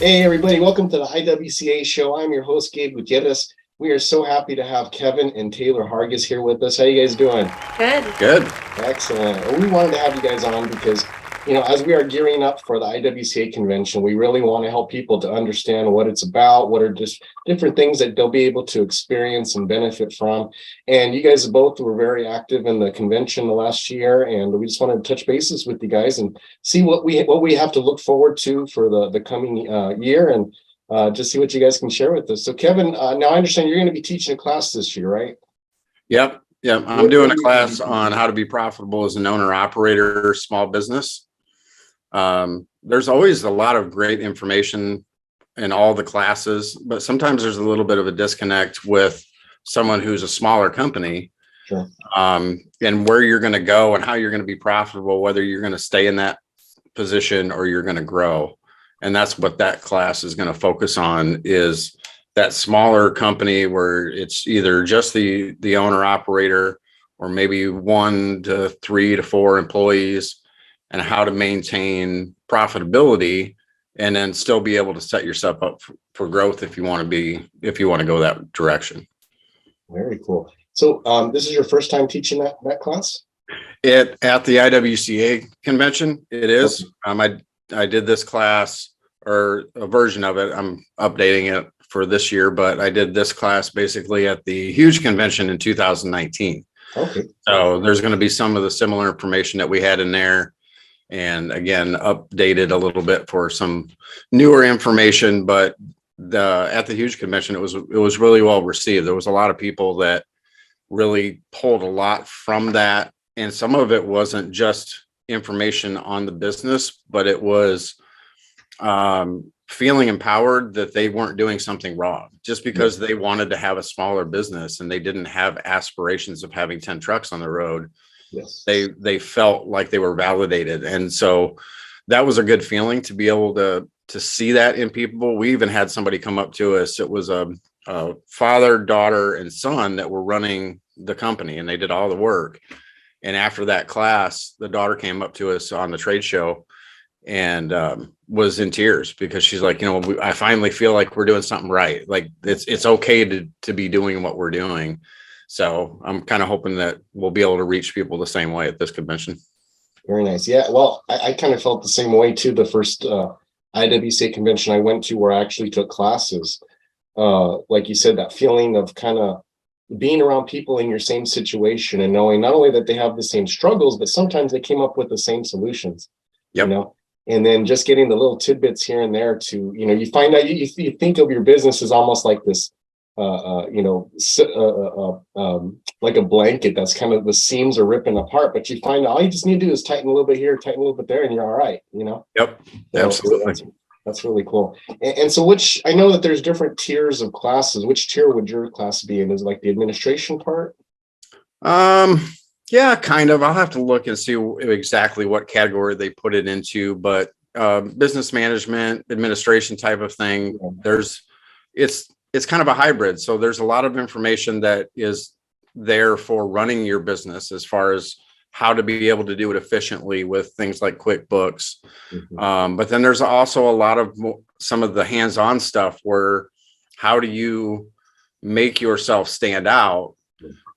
Hey everybody, welcome to the IWCA show. I'm your host, Gabe Gutierrez. We are so happy to have Kevin and Taylor Hargis here with us. How you guys doing? Good. Excellent. Well, we wanted to have you guys on because, as we are gearing up for the IWCA convention, we really want to help people to understand what it's about, what are just different things that they'll be able to experience and benefit from. And you guys both were very active in the convention the last year, and we just wanted to touch bases with you guys and see what we have to look forward to for the coming year, and just see what you guys can share with us. So Kevin, now I understand you're going to be teaching a class this year, right? Yep. I'm doing a class on how to be profitable as an owner operator, small business. There's always a lot of great information in all the classes, but sometimes there's a little bit of a disconnect with someone who's a smaller company. Sure. And where you're going to go and how you're going to be profitable, whether you're going to stay in that position or you're going to grow. And that's what that class is going to focus on, is that smaller company where it's either just the owner operator or maybe 1 to 3 to 4 employees, and how to maintain profitability and then still be able to set yourself up for growth if you want to go that direction. Very cool. So this is your first time teaching that class? At the IWCA convention, it is. Okay. I did this class, or a version of it. I'm updating it for this year, but I did this class basically at the huge convention in 2019. Okay. So there's going to be some of the similar information that we had in there, and again, updated a little bit for some newer information. But at the huge convention, it was really well received. There was a lot of people that really pulled a lot from that, and some of it wasn't just information on the business, but it was feeling empowered that they weren't doing something wrong just because they wanted to have a smaller business and they didn't have aspirations of having 10 trucks on the road. Yes. They felt like they were validated. And so that was a good feeling to be able to see that in people. We even had somebody come up to us. It was a father, daughter, and son that were running the company, and they did all the work. And after that class, the daughter came up to us on the trade show and was in tears because she's like, I finally feel like we're doing something right. Like it's okay to be doing what we're doing. So I'm kind of hoping that we'll be able to reach people the same way at this convention. Very nice. Yeah. Well, I kind of felt the same way too. The first IWCA convention I went to, where I actually took classes, like you said, that feeling of kind of being around people in your same situation and knowing not only that they have the same struggles, but sometimes they came up with the same solutions. Yep. And then just getting the little tidbits here and there to, you find out, you think of your business as almost like this, like a blanket that's kind of, the seams are ripping apart, but you find out all you just need to do is tighten a little bit here, tighten a little bit there, and you're all right, Yep, absolutely. So that's really cool. And so I know that there's different tiers of classes. Which tier would your class be in? Is it like the administration part? Yeah, kind of. I'll have to look and see exactly what category they put it into, but business management, administration type of thing. It's kind of a hybrid. So there's a lot of information that is there for running your business as far as how to be able to do it efficiently with things like QuickBooks. Mm-hmm. But then there's also a lot of some of the hands-on stuff where how do you make yourself stand out?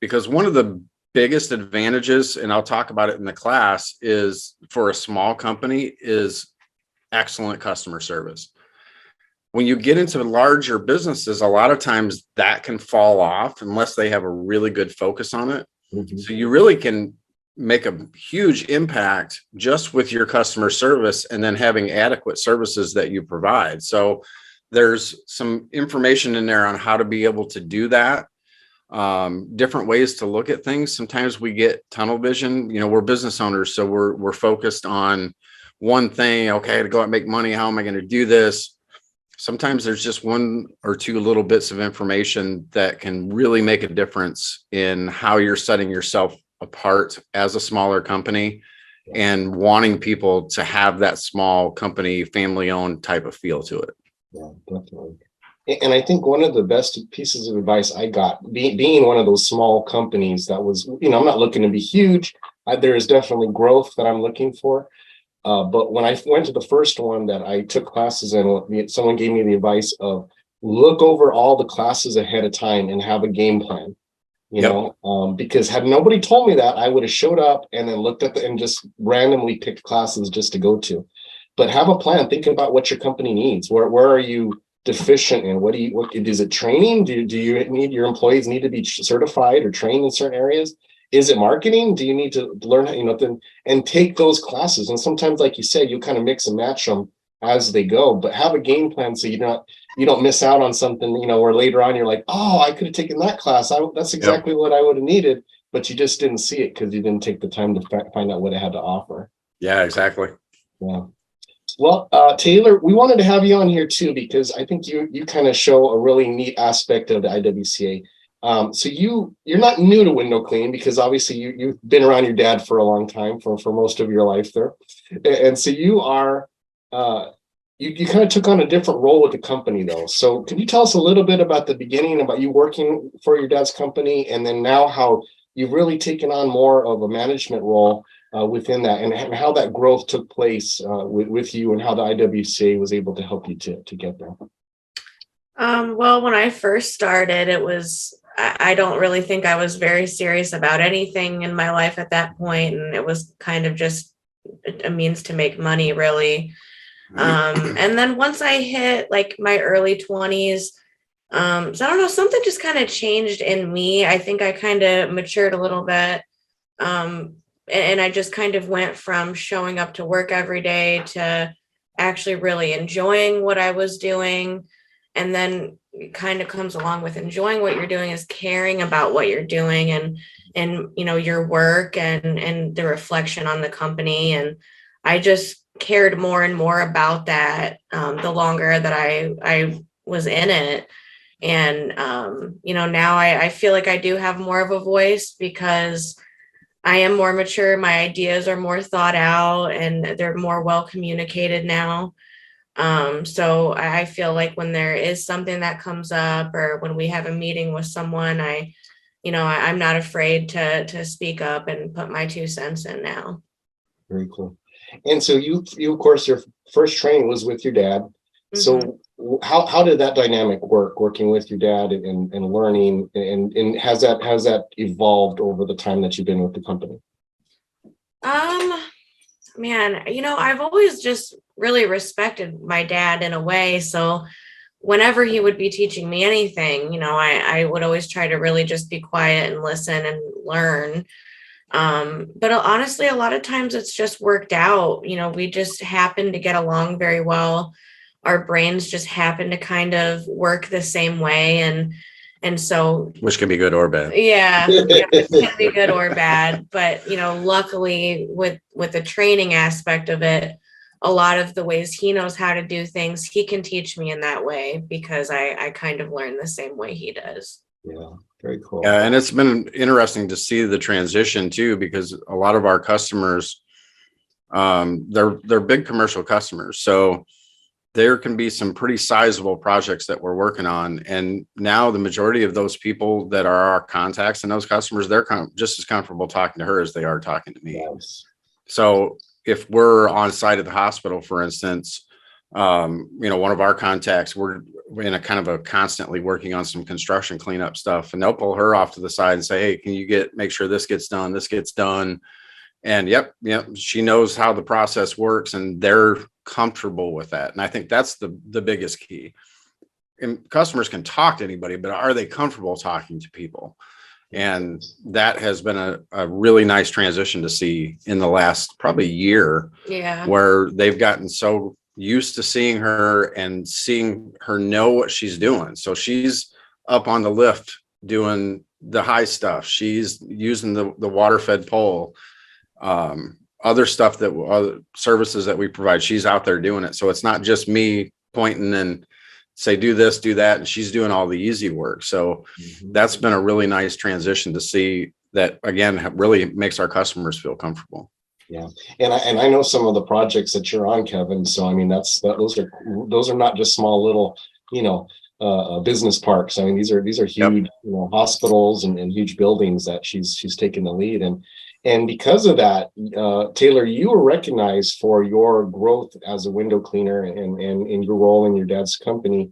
Because one of the biggest advantages, and I'll talk about it in the class, is for a small company is excellent customer service. When you get into larger businesses, a lot of times that can fall off unless they have a really good focus on it. Mm-hmm. So you really can make a huge impact just with your customer service and then having adequate services that you provide. So there's some information in there on how to be able to do that. Different ways to look at things. Sometimes we get tunnel vision. We're business owners, so we're focused on one thing. Okay, to go out and make money. How am I going to do this? Sometimes there's just 1 or 2 little bits of information that can really make a difference in how you're setting yourself apart as a smaller company and wanting people to have that small company, family-owned type of feel to it. Yeah, definitely. And I think one of the best pieces of advice I got, being one of those small companies that was, I'm not looking to be huge. There is definitely growth that I'm looking for. But when I went to the first one that I took classes in, someone gave me the advice of look over all the classes ahead of time and have a game plan. Because had nobody told me that, I would have showed up and then looked at and just randomly picked classes just to go to. But have a plan. Think about what your company needs. Where are you deficient in? What is it training? Do you need your employees need to be certified or trained in certain areas? Is it marketing? Do you need to learn, and take those classes? And sometimes, like you said, you kind of mix and match them as they go, but have a game plan so you don't miss out on something, where later on you're like, oh, I could have taken that class. That's exactly what I would have needed, but you just didn't see it because you didn't take the time to find out what it had to offer. Yeah, exactly. Yeah. Well, Taylor, we wanted to have you on here too, because I think you kind of show a really neat aspect of the IWCA. So you're not new to window cleaning, because obviously you've been around your dad for a long time, for most of your life there. And so you are, you kind of took on a different role with the company though. So can you tell us a little bit about the beginning, about you working for your dad's company, and then now how you've really taken on more of a management role within that, and how that growth took place with you, and how the IWCA was able to help you to get there? Well, when I first started, I don't really think I was very serious about anything in my life at that point, and it was kind of just a means to make money, really. And then once I hit like my early 20s, so I don't know, something just kind of changed in me. I think I kind of matured a little bit. And I just kind of went from showing up to work every day to actually really enjoying what I was doing. And then it kind of comes along with enjoying what you're doing is caring about what you're doing, and your work and the reflection on the company. And I just cared more and more about that the longer that I was in it. And now I feel like I do have more of a voice, because I am more mature. My ideas are more thought out, and they're more well communicated now. So I feel like when there is something that comes up, or when we have a meeting with someone, I'm not afraid to speak up and put my 2 cents in now. Very cool. And so you of course, your first training was with your dad. Mm-hmm. So how did that dynamic working with your dad and learning, and has that evolved over the time that you've been with the company? Man, I've always just really respected my dad in a way. So whenever he would be teaching me anything, I would always try to really just be quiet and listen and learn. But honestly, a lot of times it's just worked out. We just happen to get along very well. Our brains just happen to kind of work the same way. And so, which can be good or bad. Yeah, it can be good or bad. But, luckily with the training aspect of it, a lot of the ways he knows how to do things, he can teach me in that way, because I kind of learn the same way he does. Yeah, very cool. Yeah, and it's been interesting to see the transition too, because a lot of our customers, they're big commercial customers. So there can be some pretty sizable projects that we're working on. And now the majority of those people that are our contacts and those customers, they're just as comfortable talking to her as they are talking to me. Yes. So if we're on site at the hospital, for instance, one of our contacts, we're in a kind of a constantly working on some construction cleanup stuff, and they'll pull her off to the side and say, hey, can you make sure this gets done? And yep, she knows how the process works, and they're comfortable with that. And I think that's the biggest key. And customers can talk to anybody, but are they comfortable talking to people? And that has been a really nice transition to see in the last probably year. Yeah. Where they've gotten so used to seeing her and seeing her know what she's doing. So she's up on the lift doing the high stuff. She's using the water fed pole. Other stuff other services that we provide, she's out there doing it. So it's not just me pointing and say, do this, do that. And she's doing all the easy work. So that's been a really nice transition to see that, again, really makes our customers feel comfortable. Yeah. And I know some of the projects that you're on, Kevin. So, I mean, those are not just small little, business parks. I mean, these are huge, hospitals and huge buildings that she's taken the lead. And And because of that, Taylor, you were recognized for your growth as a window cleaner and in your role in your dad's company.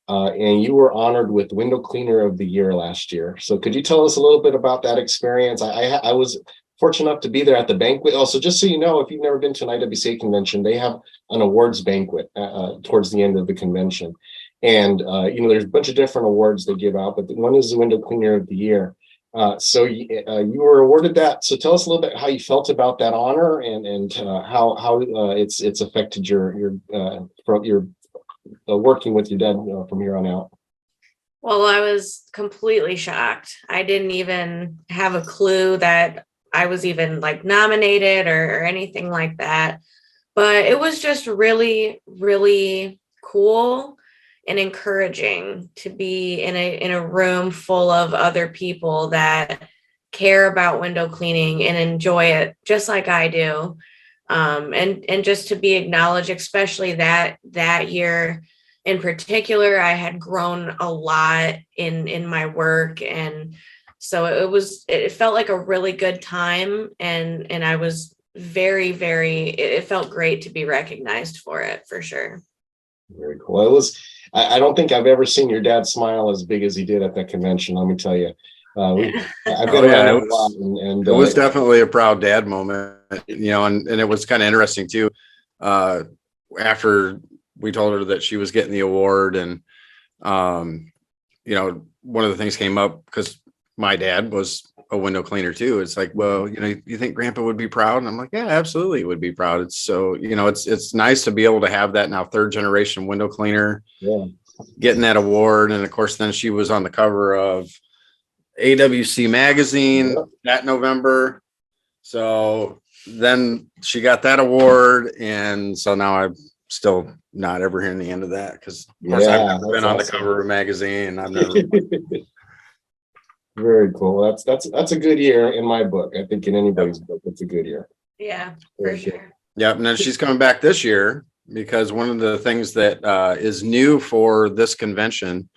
And you were honored with Window Cleaner of the Year last year. So could you tell us a little bit about that experience? I was fortunate enough to be there at the banquet. Also, just so you know, if you've never been to an IWCA convention, they have an awards banquet towards the end of the convention. And, there's a bunch of different awards they give out, but one is the Window Cleaner of the Year. So you were awarded that. So tell us a little bit how you felt about that honor and how it's affected your working with your dad from here on out. Well, I was completely shocked. I didn't even have a clue that I was even like nominated or anything like that. But it was just really, really cool and encouraging to be in a room full of other people that care about window cleaning and enjoy it just like I do. And just to be acknowledged, especially that year in particular, I had grown a lot in my work. And so it felt like a really good time. And I was very, it felt great to be recognized for it, for sure. Very cool. I don't think I've ever seen your dad smile as big as he did at that convention. Let me tell you. I've been around a lot, and it was definitely a proud dad moment, and it was kind of interesting too. After we told her that she was getting the award, and one of the things came up because my dad was a window cleaner too. It's like, well, you think Grandpa would be proud? And I'm like, yeah, absolutely, would be proud. It's so, it's nice to be able to have that now, third generation window cleaner, getting that award. And of course, then she was on the cover of AWC magazine that November. So then she got that award. And so now I'm still not ever hearing the end of that because of course I've never been on the cover of a magazine. I've never. Very cool. That's a good year in my book. I think in anybody's book, it's a good year. Yeah, for sure. Yep. And then she's coming back this year because one of the things that is new for this convention,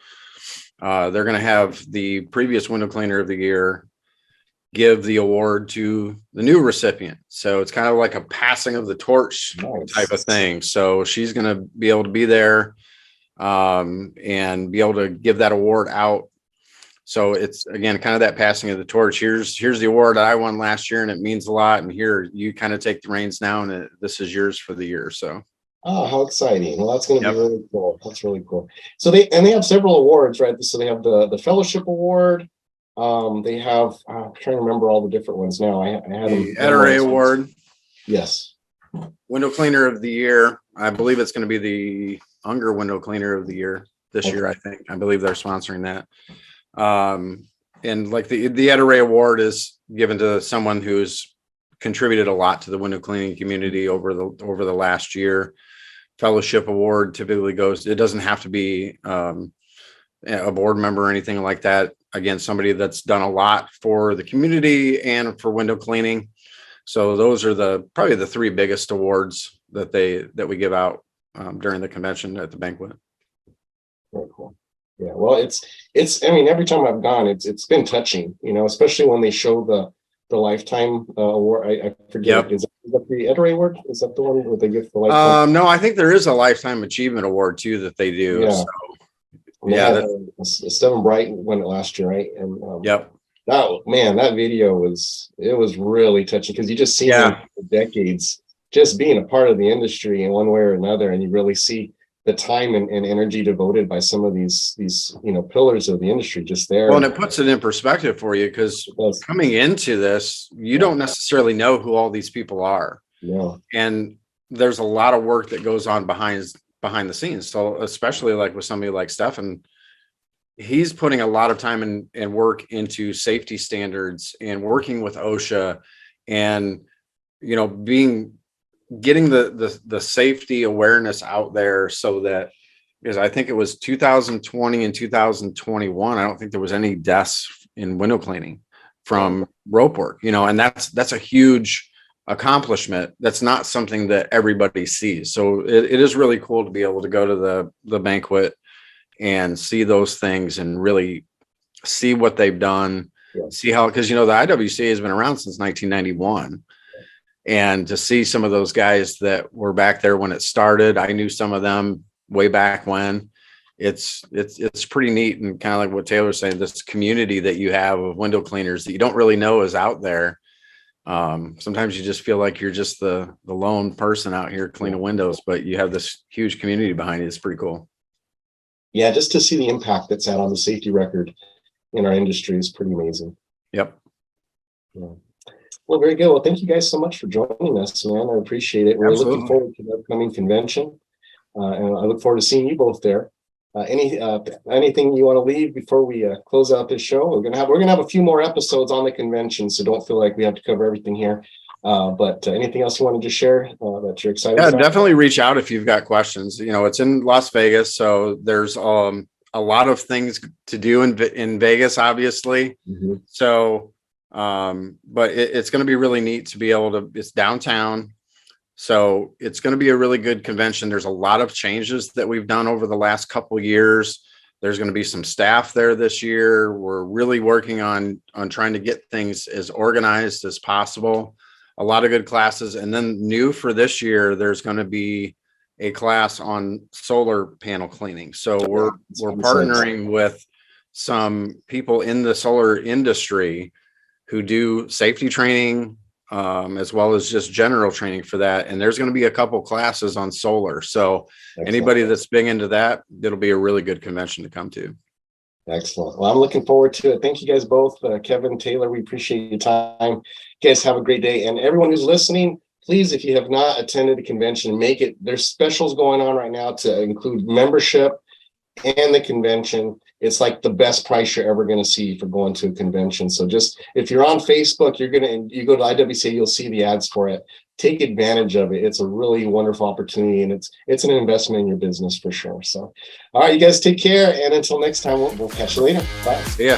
they're going to have the previous window cleaner of the year give the award to the new recipient. So it's kind of like a passing of the torch type of thing. So she's going to be able to be there and be able to give that award out. So it's, again, kind of that passing of the torch. Here's the award that I won last year and it means a lot. And here you kind of take the reins now and this is yours for the year. So. Oh, how exciting. Well, that's going to be really cool. That's really cool. So they have several awards, right? So they have the fellowship award. They have, I'm trying to remember all the different ones now. I had the Ed Award. Yes. Window Cleaner of the Year. I believe it's going to be the Unger Window Cleaner of the Year this year, I think. I believe they're sponsoring that. And like the Ed Award is given to someone who's contributed a lot to the window cleaning community over the last year. Fellowship Award typically goes, it doesn't have to be a board member or anything like that. Again, somebody that's done a lot for the community and for window cleaning. So those are probably the three biggest awards that we give out during the convention at the banquet. Very cool. Yeah, well, it's. I mean, every time I've gone, it's been touching. Especially when they show the lifetime award. I forget. Yep. Is that the Ed Award? Is that the one that they give for lifetime? No, I think there is a lifetime achievement award too that they do. Yeah. So, Stephen Bright won it last year, right? And yep. That video was really touching because you just see him for decades just being a part of the industry in one way or another, and you really see the time and energy devoted by some of these pillars of the industry just there. Well, and it puts it in perspective for you because coming into this, you don't necessarily know who all these people are. Yeah. And there's a lot of work that goes on behind the scenes. So especially like with somebody like Stefan, he's putting a lot of time and work into safety standards and working with OSHA and, getting the safety awareness out there so that, because I think it was 2020 and 2021, I don't think there was any deaths in window cleaning from rope work, and that's a huge accomplishment. That's not something that everybody sees. So it is really cool to be able to go to the banquet and see those things and really see what they've done Yeah. see how, because, the IWCA has been around since 1991. And to see some of those guys that were back there when it started, I knew some of them way back when. It's pretty neat, and kind of like what Taylor's saying, this community that you have of window cleaners that you don't really know is out there. Sometimes you just feel like you're just the lone person out here cleaning windows, but you have this huge community behind you. It's pretty cool. Yeah, just to see the impact that's had on the safety record in our industry is pretty amazing. Yep. Yeah. Well, very good. Well, thank you guys so much for joining us, man. I appreciate it. We're looking forward to the upcoming convention, and I look forward to seeing you both there. Anything you want to leave before we close out this show? We're gonna have a few more episodes on the convention, so don't feel like we have to cover everything here. But anything else you wanted to share that you're excited about? Definitely reach out if you've got questions. It's in Las Vegas, so there's a lot of things to do in Vegas, obviously. Mm-hmm. So, but it's going to be really neat to be able to. It's downtown. So it's going to be a really good convention. There's a lot of changes that we've done over the last couple of years. There's going to be some staff there this year. We're really working on trying to get things as organized as possible. A lot of good classes. And then new for this year, there's going to be a class on solar panel cleaning. So we're partnering with some people in the solar industry who do safety training, as well as just general training for that. And there's going to be a couple classes on solar. So anybody that's big into that, it'll be a really good convention to come to. Excellent. Well, I'm looking forward to it. Thank you guys both, Kevin, Taylor. We appreciate your time. You guys have a great day. And everyone who's listening, please, if you have not attended a convention, make it. There's specials going on right now to include membership and the convention. It's like the best price you're ever going to see for going to a convention. So just, if you're on Facebook, you go to IWCA, you'll see the ads for it. Take advantage of it. It's a really wonderful opportunity, and it's an investment in your business for sure. So, all right, you guys take care. And until next time, we'll catch you later. Bye. See ya.